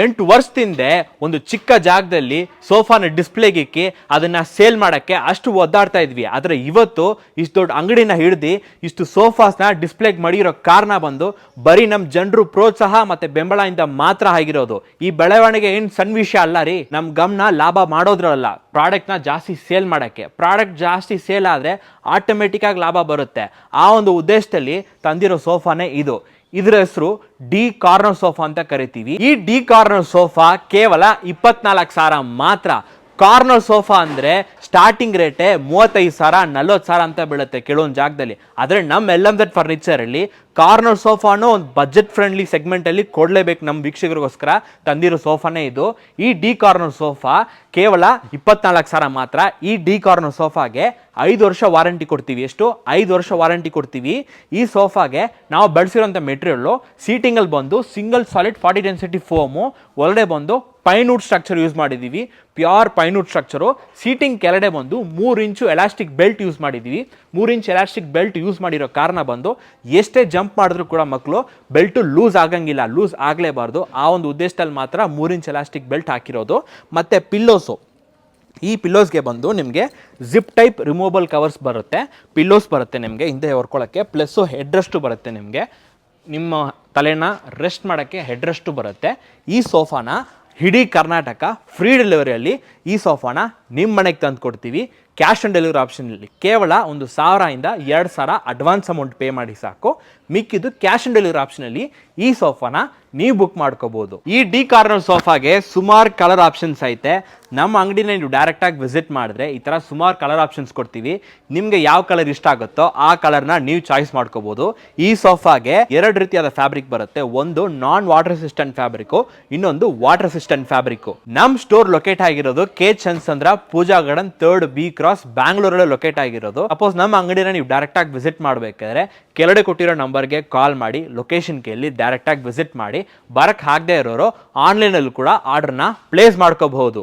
8 ವರ್ಷದಿಂದ ಒಂದು ಚಿಕ್ಕ ಜಾಗದಲ್ಲಿ ಸೋಫಾನ ಡಿಸ್ಪ್ಲೇಗೆ ಇಕ್ಕಿ ಅದನ್ನ ಸೇಲ್ ಮಾಡಕ್ಕೆ ಅಷ್ಟು ಒದ್ದಾಡ್ತಾ ಇದ್ವಿ. ಆದ್ರೆ ಇವತ್ತು ಇಷ್ಟು ದೊಡ್ಡ ಅಂಗಡಿನ ಹಿಡಿದು ಇಷ್ಟು ಸೋಫಾಸ್ನ ಡಿಸ್ಪ್ಲೇಗೆ ಮಾಡಿರೋ ಕಾರಣ ಬಂದು ಬರೀ ನಮ್ಮ ಜನರು ಪ್ರೋತ್ಸಾಹ ಮತ್ತೆ ಬೆಂಬಲದಿಂದ ಮಾತ್ರ ಆಗಿರೋದು. ಈ ಬೆಳವಣಿಗೆ ಏನ್ ಸಣ್ಣ ವಿಷಯ ಅಲ್ಲ ರೀ. ನಮ್ ಗಮನ ಲಾಭ ಮಾಡೋದ್ರಲ್ಲ, ಪ್ರಾಡಕ್ಟ್ ನ ಜಾಸ್ತಿ ಸೇಲ್ ಮಾಡಕ್ಕೆ. ಪ್ರಾಡಕ್ಟ್ ಜಾಸ್ತಿ ಸೇಲ್ ಆದ್ರೆ ಆಟೋಮೆಟಿಕ್ ಆಗಿ ಲಾಭ ಬರುತ್ತೆ. ಆ ಒಂದು ಉದ್ದೇಶದಲ್ಲಿ ತಂದಿರೋ ಸೋಫಾನೇ ಇದು. ಇದರ ಹೆಸರು ಡಿ ಕಾರ್ನರ್ ಸೋಫಾ ಅಂತ ಕರಿತೀವಿ. ಈ ಡಿ ಕಾರ್ನರ್ ಸೋಫಾ ಕೇವಲ 24,000 ಮಾತ್ರ. ಕಾರ್ನರ್ ಸೋಫಾ ಅಂದ್ರೆ ಸ್ಟಾರ್ಟಿಂಗ್ ರೇಟೇ 35,000 40,000 ಅಂತ ಬೀಳುತ್ತೆ ಕೆಲವೊಂದು ಜಾಗದಲ್ಲಿ. ಆದ್ರೆ ನಮ್ಮ LMZ ಫರ್ನಿಚರ್ ಅಲ್ಲಿ ಕಾರ್ನರ್ ಸೋಫಾನು ಒಂದು ಬಜೆಟ್ ಫ್ರೆಂಡ್ಲಿ ಸೆಗ್ಮೆಂಟ್ ಅಲ್ಲಿ ಕೊಡ್ಲೇಬೇಕು. ನಮ್ಮ ವೀಕ್ಷಕರಿಗೋಸ್ಕರ ತಂದಿರೋ ಸೋಫಾನೇ ಇದು. ಈ ಡಿ ಕಾರ್ನರ್ ಸೋಫಾ ಕೇವಲ 24,000 ಮಾತ್ರ. ಈ ಡಿ ಕಾರ್ನರ್ ಸೋಫಾಗೆ 5 ವರ್ಷ ವಾರಂಟಿ ಕೊಡ್ತೀವಿ. ಎಷ್ಟು? 5 ವರ್ಷ ವಾರಂಟಿ ಕೊಡ್ತೀವಿ. ಈ ಸೋಫಾಗೆ ನಾವು ಬಳಸಿರೋಂಥ ಮೆಟೀರಿಯಲ್ ಸೀಟಿಂಗ್ ಅಲ್ಲಿ ಬಂದು ಸಿಂಗಲ್ ಸಾಲಿಡ್ 40 ಡೆನ್ಸಿಟಿ ಫೋಮು, ಒಳಗಡೆ ಬಂದು ಪೈನ್ವುಡ್ ಸ್ಟ್ರಕ್ಚರ್ ಯೂಸ್ ಮಾಡಿದೀವಿ. Pure pinewood structure. ಸೀಟಿಂಗ್ ಕೆಳಗಡೆ ಬಂದು 3 ಇಂಚು ಎಲಾಸ್ಟಿಕ್ ಬೆಲ್ಟ್ ಯೂಸ್ ಮಾಡಿದೀವಿ. 3 ಇಂಚ್ ಎಲಾಸ್ಟಿಕ್ ಬೆಲ್ಟ್ ಯೂಸ್ ಮಾಡಿರೋ ಕಾರಣ ಬಂದು ಎಷ್ಟೇ ಜಂಪ್ ಮಾಡಿದ್ರು ಕೂಡ ಮಕ್ಕಳು ಬೆಲ್ಟ್ ಲೂಸ್ ಆಗಂಗಿಲ್ಲ, ಲೂಸ್ ಆಗಲೇಬಾರ್ದು. ಆ ಒಂದು ಉದ್ದೇಶದಲ್ಲಿ ಮಾತ್ರ 3 ಇಂಚ್ ಎಲಾಸ್ಟಿಕ್ ಬೆಲ್ಟ್ ಹಾಕಿರೋದು. ಮತ್ತೆ ಪಿಲ್ಲೋಸು, ಈ ಪಿಲ್ಲೋಸ್ಗೆ ಬಂದು ನಿಮಗೆ ಜಿಪ್ ಟೈಪ್ ರಿಮೂವಬಲ್ ಕವರ್ಸ್ ಬರುತ್ತೆ. ಪಿಲ್ಲೋಸ್ ಬರುತ್ತೆ ನಿಮಗೆ ಹಿಂದೆ ಹೊರ್ಕೊಳ್ಳೋಕ್ಕೆ, ಪ್ಲಸ್ಸು ಹೆಡ್ ರೆಸ್ಟು ಬರುತ್ತೆ. ನಿಮಗೆ ನಿಮ್ಮ ತಲೆನ ರೆಸ್ಟ್ ಮಾಡೋಕ್ಕೆ ಹೆಡ್ ರೆಸ್ಟು ಬರುತ್ತೆ. ಈ ಸೋಫಾನ ಇಡೀ ಕರ್ನಾಟಕ ಫ್ರೀ ಡೆಲಿವರಿಯಲ್ಲಿ ಈ ಸೋಫಾನ ನಿಮ್ಮ ಮನೆಗೆ ತಂದು ಕೊಡ್ತೀವಿ. ಕ್ಯಾಶ್ ಆನ್ ಡೆಲಿವರಿ ಆಪ್ಷನಲ್ಲಿ ಕೇವಲ 1,000 ಇಂದ 2,000 ಅಡ್ವಾನ್ಸ್ ಅಮೌಂಟ್ ಪೇ ಮಾಡಿ ಸಾಕು. ಮಿಕ್ಕಿದ್ದು ಕ್ಯಾಶ್ ಆನ್ ಡೆಲಿವರಿ ಆಪ್ಷನಲ್ಲಿ ಈ ಸೋಫಾನ ನೀವು ಬುಕ್ ಮಾಡ್ಕೋಬಹುದು. ಈ ಡಿ ಕಾರ್ನರ್ ಸೋಫಾಗೆ ಸುಮಾರು ಕಲರ್ ಆಪ್ಷನ್ಸ್ ಐತೆ. ನಮ್ಮ ಅಂಗಡಿನ ನೀವು ಡೈರೆಕ್ಟ್ ಆಗಿ ವಿಸಿಟ್ ಮಾಡಿದ್ರೆ ಈ ತರ ಸುಮಾರು ಕಲರ್ ಆಪ್ಷನ್ಸ್ ಕೊಡ್ತೀವಿ. ನಿಮ್ಗೆ ಯಾವ ಕಲರ್ ಇಷ್ಟ ಆಗುತ್ತೋ ಆ ಕಲರ್ನ ನೀವು ಚಾಯ್ಸ್ ಮಾಡ್ಕೋಬಹುದು. ಈ ಸೋಫಾಗೆ 2 ರೀತಿಯಾದ ಫ್ಯಾಬ್ರಿಕ್ ಬರುತ್ತೆ. ಒಂದು ನಾನ್ ವಾಟರ್ ರೆಸಿಸ್ಟೆಂಟ್ ಫ್ಯಾಬ್ರಿಕ್, ಇನ್ನೊಂದು ವಾಟರ್ ರೆಸಿಸ್ಟೆಂಟ್ ಫ್ಯಾಬ್ರಿಕ್. ನಮ್ ಸ್ಟೋರ್ ಲೊಕೇಟ್ ಆಗಿರೋದು Chandra Pooja garden 3rd B cross ಬ್ಯಾಂಗ್ಳೂರಲ್ಲಿ ಲೊಕೇಟ್ ಆಗಿರೋದು. ಸಪೋಸ್ ನಮ್ಮ ಅಂಗಡಿನ ನೀವು ಡೈರೆಕ್ಟ್ ಆಗಿ ವಿಸಿಟ್ ಮಾಡಬೇಕಾದ್ರೆ ಕೆಳಗಡೆ ಕೊಟ್ಟಿರೋ ನಂಬರ್ಗೆ ಕಾಲ್ ಮಾಡಿ ಲೊಕೇಶನ್ ಕೇಳಿ ಡೈರೆಕ್ಟ್ ಆಗಿ ವಿಸಿಟ್ ಮಾಡಿ. ಬರಕ್ ಆಗದೆ ಇರೋರು ಆನ್ಲೈನ್ ಅಲ್ಲಿ ಕೂಡ ಆರ್ಡರ್ನ ಪ್ಲೇಸ್ ಮಾಡ್ಕೋಬಹುದು.